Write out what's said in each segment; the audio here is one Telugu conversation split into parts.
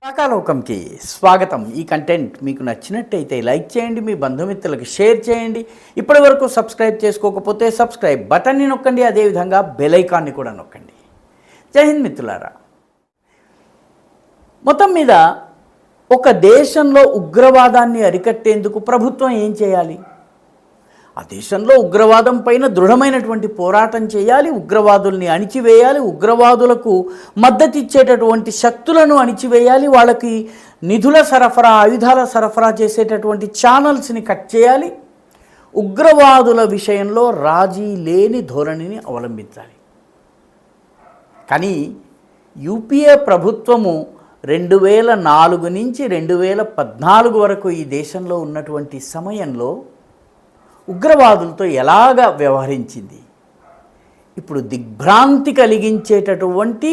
శాఖాలోకంకి స్వాగతం. ఈ కంటెంట్ మీకు నచ్చినట్టయితే లైక్ చేయండి, మీ బంధుమిత్రులకు షేర్ చేయండి. ఇప్పటి వరకు సబ్స్క్రైబ్ చేసుకోకపోతే సబ్స్క్రైబ్ బటన్ని నొక్కండి, అదేవిధంగా బెల్ ఐకాన్ని కూడా నొక్కండి. జై హింద్ మిత్రులారా. మొత్తం మీద ఒక దేశంలో ఉగ్రవాదాన్ని అరికట్టేందుకు ప్రభుత్వం ఏం చేయాలి? ఆ దేశంలో ఉగ్రవాదం పైన దృఢమైనటువంటి పోరాటం చేయాలి, ఉగ్రవాదుల్ని అణిచివేయాలి, ఉగ్రవాదులకు మద్దతు ఇచ్చేటటువంటి శక్తులను అణిచివేయాలి, వాళ్ళకి నిధుల సరఫరా, ఆయుధాల సరఫరా చేసేటటువంటి ఛానల్స్ని కట్ చేయాలి, ఉగ్రవాదుల విషయంలో రాజీ లేని ధోరణిని అవలంబించాలి. కానీ యూపీఏ ప్రభుత్వము 2004 నుంచి 2014 వరకు ఈ దేశంలో ఉన్నటువంటి సమయంలో ఉగ్రవాదులతో ఎలాగ వ్యవహరించింది? ఇప్పుడు దిగ్భ్రాంతి కలిగించేటటువంటి,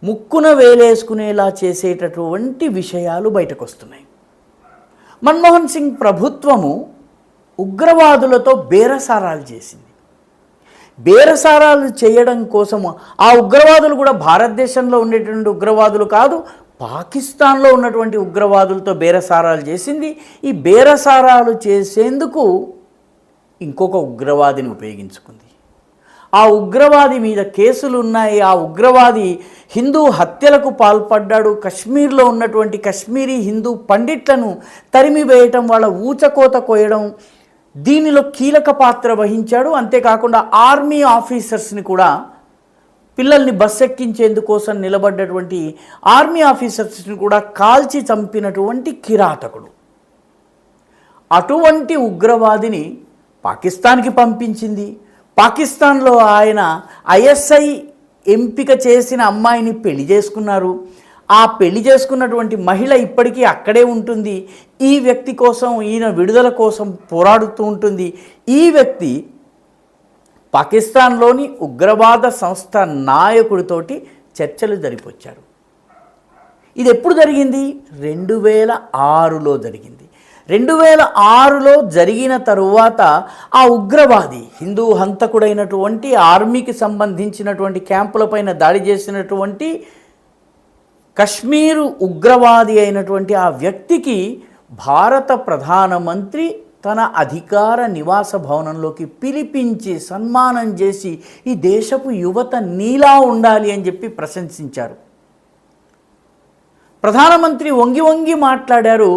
ముక్కున వేలేసుకునేలా చేసేటటువంటి విషయాలు బయటకు వస్తున్నాయి. మన్మోహన్ సింగ్ ప్రభుత్వము ఉగ్రవాదులతో బేరసారాలు చేసింది. బేరసారాలు చేయడం కోసము ఆ ఉగ్రవాదులు కూడా భారతదేశంలో ఉండేటువంటి ఉగ్రవాదులు కాదు, పాకిస్తాన్లో ఉన్నటువంటి ఉగ్రవాదులతో బేరసారాలు చేసింది. ఈ బేరసారాలు చేసేందుకు ఇంకొక ఉగ్రవాదిని ఉపయోగించుకుంది. ఆ ఉగ్రవాది మీద కేసులు ఉన్నాయి. ఆ ఉగ్రవాది హిందూ హత్యలకు పాల్పడ్డాడు. కశ్మీర్లో ఉన్నటువంటి కశ్మీరీ హిందూ పండిట్లను తరిమివేయటం, వాళ్ళ ఊచకోత కోయడం, దీనిలో కీలక పాత్ర వహించాడు. అంతేకాకుండా ఆర్మీ ఆఫీసర్స్ని కూడా, పిల్లల్ని బస్ ఎక్కించేందుకోసం నిలబడ్డటువంటి ఆర్మీ ఆఫీసర్స్ని కూడా కాల్చి చంపినటువంటి కిరాతకుడు. అటువంటి ఉగ్రవాదిని పాకిస్తాన్కి పంపించింది. పాకిస్తాన్లో ఆయన ఐఎస్ఐ ఎంపిక చేసిన అమ్మాయిని పెళ్లి చేసుకున్నారు. ఆ పెళ్లి చేసుకున్నటువంటి మహిళ ఇప్పటికీ అక్కడే ఉంటుంది. ఈ వ్యక్తి కోసం, ఈయన విడుదల కోసం పోరాడుతూ ఉంటుంది. ఈ వ్యక్తి పాకిస్తాన్లోని ఉగ్రవాద సంస్థ నాయకుడితోటి చర్చలు జరిపొచ్చారు. ఇది ఎప్పుడు జరిగింది? 2006లో జరిగింది. 2006లో జరిగిన తరువాత ఆ ఉగ్రవాది, హిందూ హంతకుడైనటువంటి, ఆర్మీకి సంబంధించినటువంటి క్యాంపులపైన దాడి చేసినటువంటి కశ్మీరు ఉగ్రవాది అయినటువంటి ఆ వ్యక్తికి భారత ప్రధానమంత్రి తన అధికార నివాస భవనంలోకి పిలిపించి సన్మానం చేసి, ఈ దేశపు యువత నీలా ఉండాలి అని చెప్పి ప్రశంసించారు. ప్రధానమంత్రి వంగి వంగి మాట్లాడారు,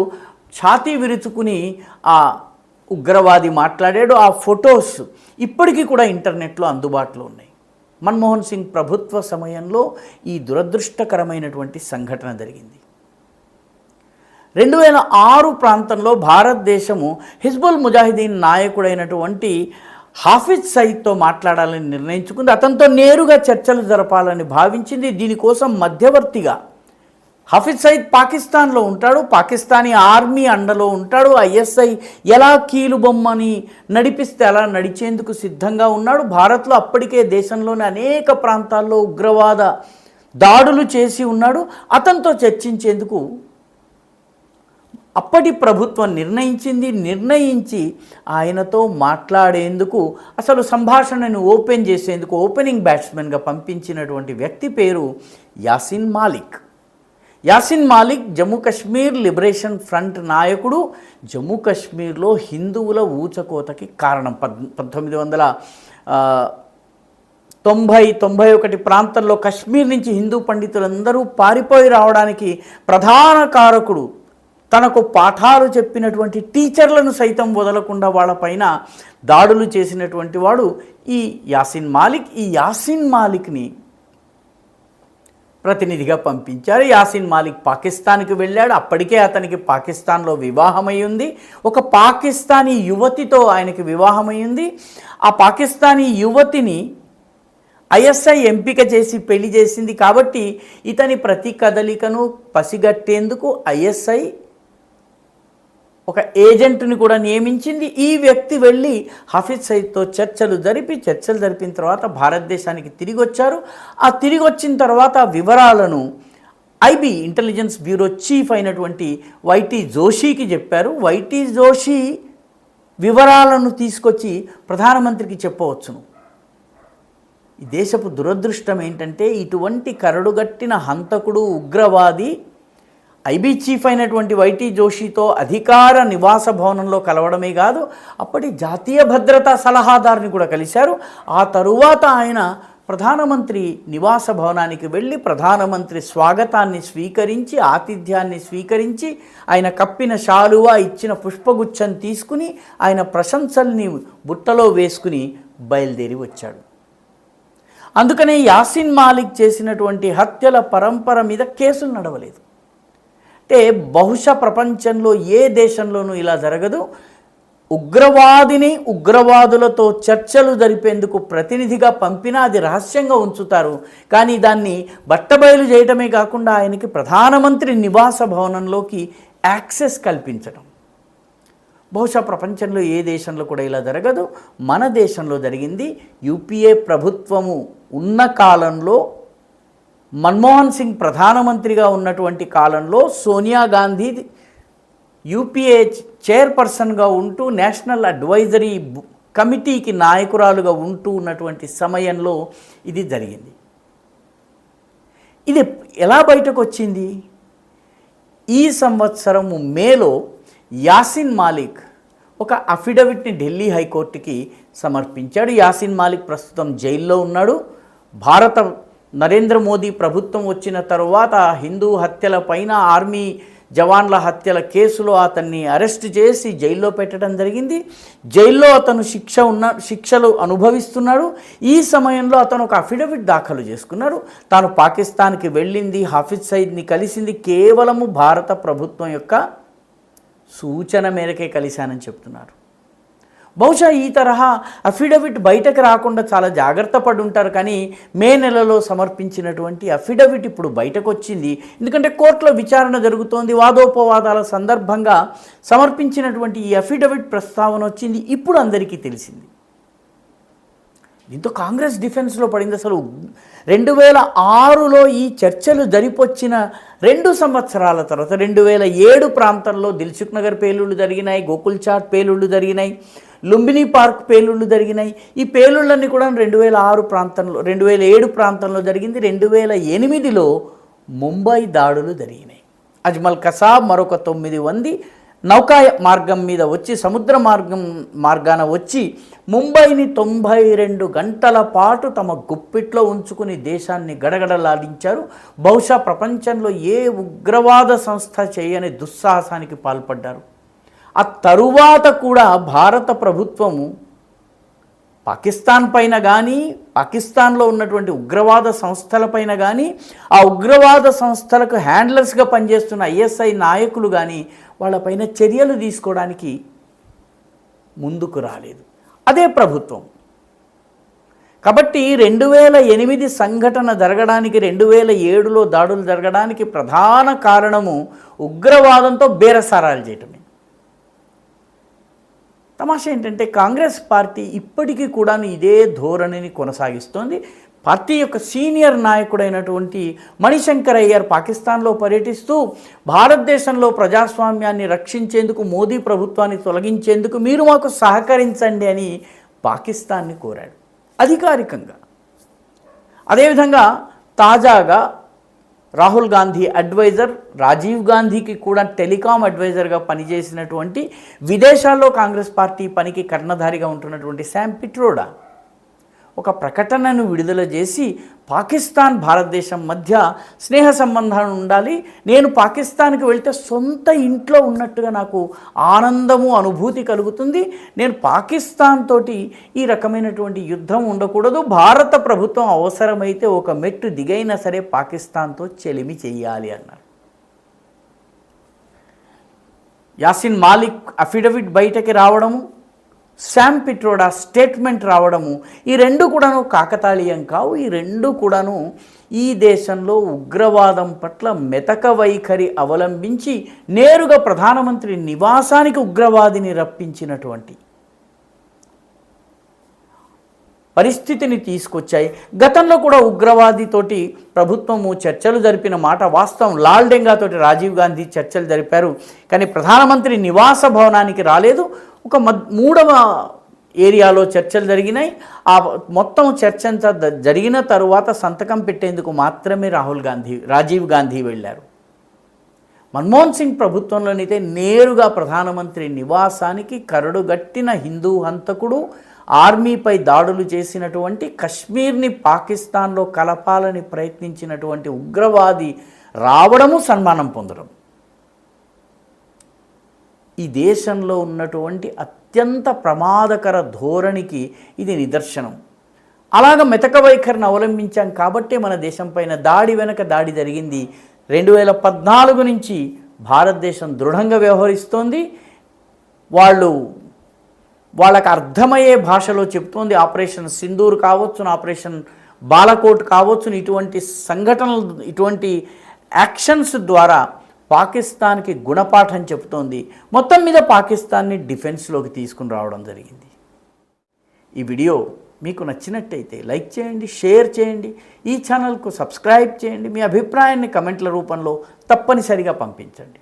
ఛాతీ విరుచుకుని ఆ ఉగ్రవాది మాట్లాడాడు. ఆ ఫొటోస్ ఇప్పటికీ కూడా ఇంటర్నెట్లో అందుబాటులో ఉన్నాయి. మన్మోహన్ సింగ్ ప్రభుత్వ సమయంలో ఈ దురదృష్టకరమైనటువంటి సంఘటన జరిగింది. 2006 ప్రాంతంలో భారతదేశము హిజ్బుల్ ముజాహిదీన్ నాయకుడైనటువంటి హాఫిజ్ సయీద్తో మాట్లాడాలని నిర్ణయించుకుంది. అతనితో నేరుగా చర్చలు జరపాలని భావించింది. దీనికోసం మధ్యవర్తిగా హాఫిజ్ సయీద్ పాకిస్తాన్లో ఉంటాడు. పాకిస్తానీ ఆర్మీ అండలో ఉంటాడు. ఐఎస్ఐ ఎలా కీలుబొమ్మని నడిపిస్తే అలా నడిచేందుకు సిద్ధంగా ఉన్నాడు. భారత్లో అప్పటికే దేశంలోని అనేక ప్రాంతాల్లో ఉగ్రవాద దాడులు చేసి ఉన్నాడు. అతనితో చర్చించేందుకు అప్పటి ప్రభుత్వం నిర్ణయించి ఆయనతో మాట్లాడేందుకు, అసలు సంభాషణను ఓపెన్ చేసేందుకు ఓపెనింగ్ బ్యాట్స్మెన్గా పంపించినటువంటి వ్యక్తి పేరు యాసిన్ మాలిక్. యాసిన్ మాలిక్ జమ్మూ కాశ్మీర్ లిబరేషన్ ఫ్రంట్ నాయకుడు. జమ్మూ కాశ్మీర్లో హిందువుల ఊచకోతకి కారణం. 1990-91 ప్రాంతంలో కశ్మీర్ నుంచి హిందూ పండితులందరూ పారిపోయి రావడానికి ప్రధాన కారకుడు, తనకు పాఠాలు చెప్పినటువంటి టీచర్లను సైతం వదలకుండా వాళ్ళపైన దాడులు చేసినటువంటి వాడు ఈ యాసిన్ మాలిక్. ఈ యాసిన్ మాలిక్ని ప్రతినిధిగా పంపించారు. యాసిన్ మాలిక్ పాకిస్తాన్కి వెళ్ళాడు. అప్పటికే అతనికి పాకిస్తాన్లో వివాహమై ఉంది. ఒక పాకిస్తానీ యువతితో ఆయనకి వివాహమై ఉంది. ఆ పాకిస్తానీ యువతిని ఐఎస్ఐ ఎంపిక చేసి పెళ్లి చేసింది. కాబట్టి ఇతని ప్రతి కదలికను పసిగట్టేందుకు ఐఎస్ఐ ఒక ఏజెంట్ని కూడా నియమించింది. ఈ వ్యక్తి వెళ్ళి హాఫిజ్ సయీద్తో చర్చలు జరిపిన తర్వాత భారతదేశానికి తిరిగి వచ్చారు. ఆ తిరిగి వచ్చిన తర్వాత వివరాలను ఐబీ ఇంటెలిజెన్స్ బ్యూరో చీఫ్ అయినటువంటి వైటీ జోషికి చెప్పారు. వైటీ జోషి వివరాలను తీసుకొచ్చి ప్రధానమంత్రికి చెప్పవచ్చును. ఈ దేశపు దురదృష్టం ఏంటంటే, ఇటువంటి కరడుగట్టిన హంతకుడు, ఉగ్రవాది ఐబీ చీఫ్ అయినటువంటి వైటీ జోషితో అధికార నివాస భవనంలో కలవడమే కాదు, అప్పటి జాతీయ భద్రతా సలహాదారుని కూడా కలిశారు. ఆ తరువాత ఆయన ప్రధానమంత్రి నివాస భవనానికి వెళ్ళి ప్రధానమంత్రి స్వాగతాన్ని స్వీకరించి, ఆతిథ్యాన్ని స్వీకరించి, ఆయన కప్పిన శాలువా ఇచ్చిన పుష్పగుచ్చం తీసుకుని ఆయన ప్రశంసల్ని బుట్టలో వేసుకుని బయలుదేరి వచ్చాడు. అందుకనే యాసిన్ మాలిక్ చేసినటువంటి హత్యల పరంపర మీద కేసులు నడవలేదు. అంటే బహుశా ప్రపంచంలో ఏ దేశంలోనూ ఇలా జరగదు. ఉగ్రవాదిని ఉగ్రవాదులతో చర్చలు జరిపేందుకు ప్రతినిధిగా పంపినా అది రహస్యంగా ఉంచుతారు. కానీ దాన్ని బట్టబయలు చేయడమే కాకుండా ఆయనకి ప్రధానమంత్రి నివాస భవనంలోకి యాక్సెస్ కల్పించడం బహుశా ప్రపంచంలో ఏ దేశంలో కూడా ఇలా జరగదు. మన దేశంలో జరిగింది. యూపీఏ ప్రభుత్వము ఉన్న కాలంలో, మన్మోహన్ సింగ్ ప్రధానమంత్రిగా ఉన్నటువంటి కాలంలో సోనియా గాంధీ యూపీఏ చైర్పర్సన్గా ఉంటూ నేషనల్ అడ్వైజరీ కమిటీకి నాయకురాలుగా ఉంటూ ఉన్నటువంటి సమయంలో ఇది జరిగింది. ఇది ఎలా బయటకు వచ్చింది? ఈ సంవత్సరము మేలో యాసిన్ మాలిక్ ఒక అఫిడవిట్ని ఢిల్లీ హైకోర్టుకి సమర్పించాడు. యాసిన్ మాలిక్ ప్రస్తుతం జైల్లో ఉన్నాడు. భారత నరేంద్ర మోదీ ప్రభుత్వం వచ్చిన తరువాత హిందూ హత్యల పైన, ఆర్మీ జవాన్ల హత్యల కేసులో అతన్ని అరెస్ట్ చేసి జైల్లో పెట్టడం జరిగింది. జైల్లో అతను శిక్షలు అనుభవిస్తున్నాడు. ఈ సమయంలో అతను ఒక అఫిడవిట్ దాఖలు చేసుకున్నాడు. తాను పాకిస్తాన్కి వెళ్ళింది, హాఫిజ్ సయీద్ని కలిసింది కేవలము భారత ప్రభుత్వం యొక్క సూచన మేరకే కలిశానని చెప్తున్నారు. బహుశా ఈ తరహా అఫిడవిట్ బయటకు రాకుండా చాలా జాగ్రత్త పడి ఉంటారు. కానీ మే నెలలో సమర్పించినటువంటి అఫిడవిట్ ఇప్పుడు బయటకు వచ్చింది. ఎందుకంటే కోర్టులో విచారణ జరుగుతోంది. వాదోపవాదాల సందర్భంగా సమర్పించినటువంటి ఈ అఫిడవిట్ ప్రస్తావన వచ్చింది. ఇప్పుడు అందరికీ తెలిసింది. దీంతో కాంగ్రెస్ డిఫెన్స్లో పడింది. అసలు 2006లో ఈ చర్చలు జరిపొచ్చిన 2 సంవత్సరాల తర్వాత 2007 ప్రాంతంలో దిల్సుఖ్ నగర్ పేలుళ్ళు జరిగినాయి, గోకుల్ చాట్ పేలుళ్ళు జరిగినాయి, లుంబిని పార్క్ పేలుళ్ళు జరిగినాయి. ఈ పేలుళ్ళన్నీ కూడా 2006 ప్రాంతంలో, 2007 ప్రాంతంలో జరిగింది. 2008లో ముంబై దాడులు జరిగినాయి. అజ్మల్ కసాబ్ మరొక 9 మంది నౌకా మార్గం మీద వచ్చి, సముద్ర మార్గాన వచ్చి ముంబైని 92 గంటల పాటు తమ గుప్పిట్లో ఉంచుకుని దేశాన్ని గడగడలాడించారు. బహుశా ప్రపంచంలో ఏ ఉగ్రవాద సంస్థ చేయని దుస్సాహసానికి పాల్పడ్డారు. ఆ తరువాత కూడా భారత ప్రభుత్వము పాకిస్తాన్ పైన కానీ, పాకిస్తాన్లో ఉన్నటువంటి ఉగ్రవాద సంస్థలపైన కానీ, ఆ ఉగ్రవాద సంస్థలకు హ్యాండ్లర్స్గా పనిచేస్తున్న ఐఎస్ఐ నాయకులు కానీ వాళ్ళపైన చర్యలు తీసుకోవడానికి ముందుకు రాలేదు. అదే ప్రభుత్వం. కాబట్టి 2008 సంఘటన జరగడానికి, 2007లో దాడులు జరగడానికి ప్రధాన కారణము ఉగ్రవాదంతో బేరసారాలు చేయటమే. తమాషా ఏంటంటే కాంగ్రెస్ పార్టీ ఇప్పటికీ కూడా ఇదే ధోరణిని కొనసాగిస్తోంది. పార్టీ యొక్క సీనియర్ నాయకుడైనటువంటి మణిశంకర్ అయ్యర్ పాకిస్తాన్లో పర్యటిస్తూ భారతదేశంలో ప్రజాస్వామ్యాన్ని రక్షించేందుకు, మోదీ ప్రభుత్వాన్ని తొలగించేందుకు మీరు మాకు సహకరించండి అని పాకిస్తాన్ని కోరాడు అధికారికంగా. అదేవిధంగా తాజాగా రాహుల్ గాంధీ అడ్వైజర్, రాజీవ్ గాంధీకి కూడా టెలికాం అడ్వైజర్గా పనిచేసినటువంటి, విదేశాల్లో కాంగ్రెస్ పార్టీ పనికి కర్ణధారిగా ఉంటున్నటువంటి శామ్ పిట్రోడా ఒక ప్రకటనను విడుదల చేసి పాకిస్తాన్ భారతదేశం మధ్య స్నేహ సంబంధాలు ఉండాలి, నేను పాకిస్తాన్కి వెళ్తే సొంత ఇంట్లో ఉన్నట్టుగా నాకు ఆనందము, అనుభూతి కలుగుతుంది, నేను పాకిస్తాన్ తోటి ఈ రకమైనటువంటి యుద్ధం ఉండకూడదు, భారత ప్రభుత్వం అవసరమైతే ఒక మెట్టు దిగైనా సరే పాకిస్తాన్తో చెలిమి చేయాలి అన్నారు. యాసిన్ మాలిక్ అఫిడవిట్ బయటకి రావడము, శామ్ పిట్రోడా స్టేట్మెంట్ రావడము, ఈ 2 కూడాను కాకతాళీయం కావు. ఈ 2 కూడాను ఈ దేశంలో ఉగ్రవాదం పట్ల మెతక వైఖరి అవలంబించి నేరుగా ప్రధానమంత్రి నివాసానికి ఉగ్రవాదిని రప్పించినటువంటి పరిస్థితిని తీసుకొచ్చాయి. గతంలో కూడా ఉగ్రవాదితోటి ప్రభుత్వము చర్చలు జరిపిన మాట వాస్తవం. లాల్ డెంగాతోటి రాజీవ్ గాంధీ చర్చలు జరిపారు, కానీ ప్రధానమంత్రి నివాస భవనానికి రాలేదు. ఒక 3వ ఏరియాలో చర్చలు జరిగినాయి. ఆ మొత్తం చర్చ అంతా జరిగిన తరువాత సంతకం పెట్టేందుకు మాత్రమే రాజీవ్ గాంధీ వెళ్ళారు. మన్మోహన్ సింగ్ ప్రభుత్వంలోనైతే నేరుగా ప్రధానమంత్రి నివాసానికి కరడుగట్టిన హిందూ హంతకుడు ఆర్మీపై దాడులు చేసినటువంటి కశ్మీర్ని పాకిస్తాన్లో కలపాలని ప్రయత్నించినటువంటి ఉగ్రవాది రావడము, సన్మానం పొందడం ఈ దేశంలో ఉన్నటువంటి అత్యంత ప్రమాదకర ధోరణికి ఇది నిదర్శనం. అలాగ మెతక వైఖరిని అవలంబించాం కాబట్టే మన దేశం పైన దాడి వెనక దాడి జరిగింది. 2014 నుంచి భారతదేశం దృఢంగా వ్యవహరిస్తోంది. వాళ్ళకు అర్థమయ్యే భాషలో చెప్తోంది. ఆపరేషన్ సింధూర్ కావచ్చు, ఆపరేషన్ బాలకోట్ కావచ్చు, ఇటువంటి సంఘటనలు, ఇటువంటి యాక్షన్స్ ద్వారా పాకిస్తాన్కి గుణపాఠం చెప్తోంది. మొత్తం మీద పాకిస్తాన్ని డిఫెన్స్లోకి తీసుకుని రావడం జరిగింది. ఈ వీడియో మీకు నచ్చినట్టయితే లైక్ చేయండి, షేర్ చేయండి, ఈ ఛానల్కు సబ్స్క్రైబ్ చేయండి. మీ అభిప్రాయాన్ని కమెంట్ల రూపంలో తప్పనిసరిగా పంపించండి.